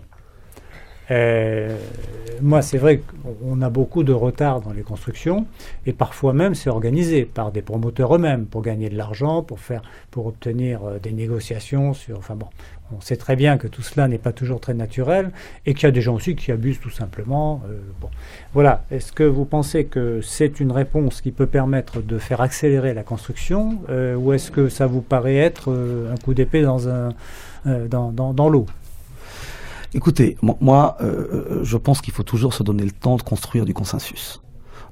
Moi, c'est vrai qu'on a beaucoup de retard dans les constructions, et parfois même c'est organisé par des promoteurs eux-mêmes pour gagner de l'argent, pour obtenir des négociations sur. Enfin bon, on sait très bien que tout cela n'est pas toujours très naturel, et qu'il y a des gens aussi qui abusent tout simplement. Voilà. Est-ce que vous pensez que c'est une réponse qui peut permettre de faire accélérer la construction, ou est-ce que ça vous paraît être un coup d'épée dans l'eau? Écoutez, moi, je pense qu'il faut toujours se donner le temps de construire du consensus.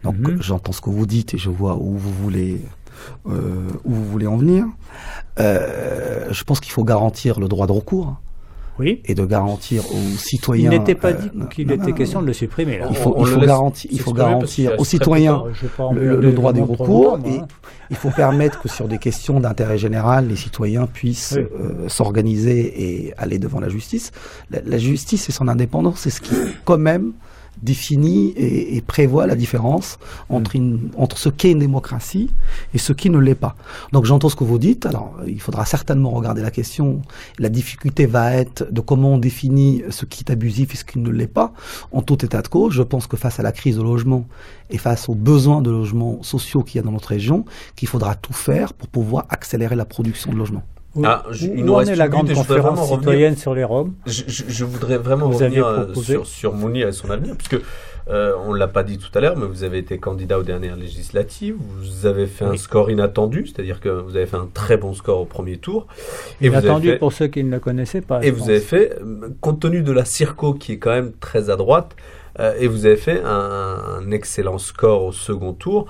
Donc, j'entends ce que vous dites et je vois où vous voulez en venir. Je pense qu'il faut garantir le droit de recours. Oui. Et de garantir aux citoyens. Il n'était pas dit qu'il était question de le supprimer. Là. Il faut garantir aux citoyens le droit du recours. Et il faut permettre que sur des questions d'intérêt général, les citoyens puissent s'organiser et aller devant la justice. La justice et son indépendance, c'est ce qui, quand même, définit et prévoit la différence entre ce qu'est une démocratie et ce qui ne l'est pas. Donc j'entends ce que vous dites. Alors il faudra certainement regarder la question. La difficulté va être de comment on définit ce qui est abusif et ce qui ne l'est pas. En tout état de cause, je pense que face à la crise de logement et face aux besoins de logements sociaux qu'il y a dans notre région, qu'il faudra tout faire pour pouvoir accélérer la production de logements. Où en est la grande conférence citoyenne sur les Roms? Je voudrais vraiment revenir sur Mounir et son avenir, puisque on ne l'a pas dit tout à l'heure, mais vous avez été candidat aux dernières législatives, vous avez fait un score inattendu, c'est-à-dire que vous avez fait un très bon score au premier tour. Inattendu pour ceux qui ne le connaissaient pas. Et vous avez fait, compte tenu de la circo qui est quand même très à droite, et vous avez fait un excellent score au second tour.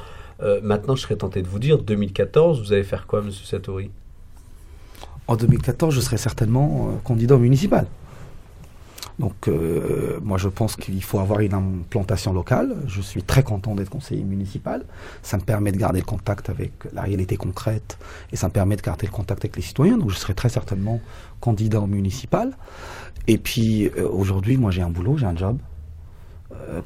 Maintenant, je serais tenté de vous dire, 2014, vous allez faire quoi, M. Satouri? En 2014, je serai certainement candidat au municipal. Donc, moi, je pense qu'il faut avoir une implantation locale. Je suis très content d'être conseiller municipal. Ça me permet de garder le contact avec la réalité concrète et ça me permet de garder le contact avec les citoyens. Donc, je serai très certainement candidat au municipal. Et puis, aujourd'hui, moi, j'ai un boulot, j'ai un job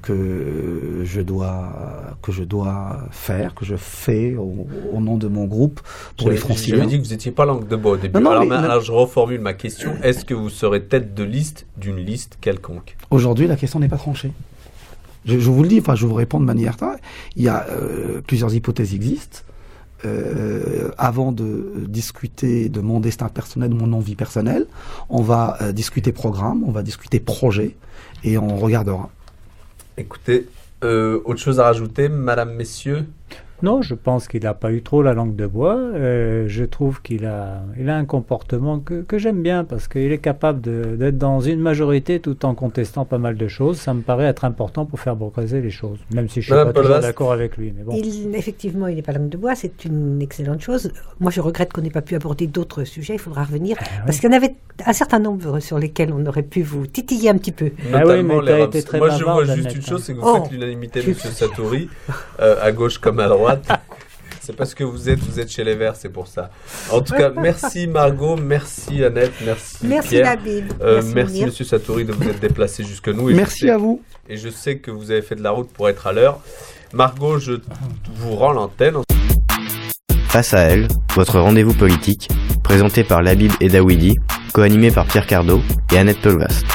que je dois faire, que je fais au nom de mon groupe pour les Franciliens. J'avais dit que vous n'étiez pas langue de bois au début. Alors je reformule ma question. Est-ce que vous serez tête de liste d'une liste quelconque? Aujourd'hui, la question n'est pas tranchée. Je vous le dis, je vous réponds de manière... Il y a plusieurs hypothèses existent. Avant de discuter de mon destin personnel, de mon envie personnelle, on va discuter programme, on va discuter projet et on regardera. Écoutez, autre chose à rajouter, madame, messieurs? Non, je pense qu'il n'a pas eu trop la langue de bois. Je trouve qu'il a un comportement que j'aime bien parce qu'il est capable d'être dans une majorité tout en contestant pas mal de choses. Ça me paraît être important pour faire progresser les choses, même si je ne suis pas toujours d'accord avec lui. Mais bon. Effectivement, il n'est pas langue de bois, c'est une excellente chose. Moi, je regrette qu'on n'ait pas pu aborder d'autres sujets. Il faudra revenir parce qu'il y en avait un certain nombre sur lesquels on aurait pu vous titiller un petit peu. Notamment oui, mais les été très Moi, je vois bavard, juste Jeannette, une chose, c'est que vous faites l'unanimité, Monsieur Satouri, à gauche comme à droite. C'est parce que vous êtes chez les Verts, c'est pour ça. En tout cas, merci Margot, merci Annette, merci Pierre. Labib. Merci Monsieur Satouri de vous être déplacé jusque nous. Et merci à vous. Et je sais que vous avez fait de la route pour être à l'heure. Margot, je vous rends l'antenne. Face à elle, votre rendez-vous politique, présenté par Labib et Daoudi, co-animé par Pierre Cardot et Annette Pelvast.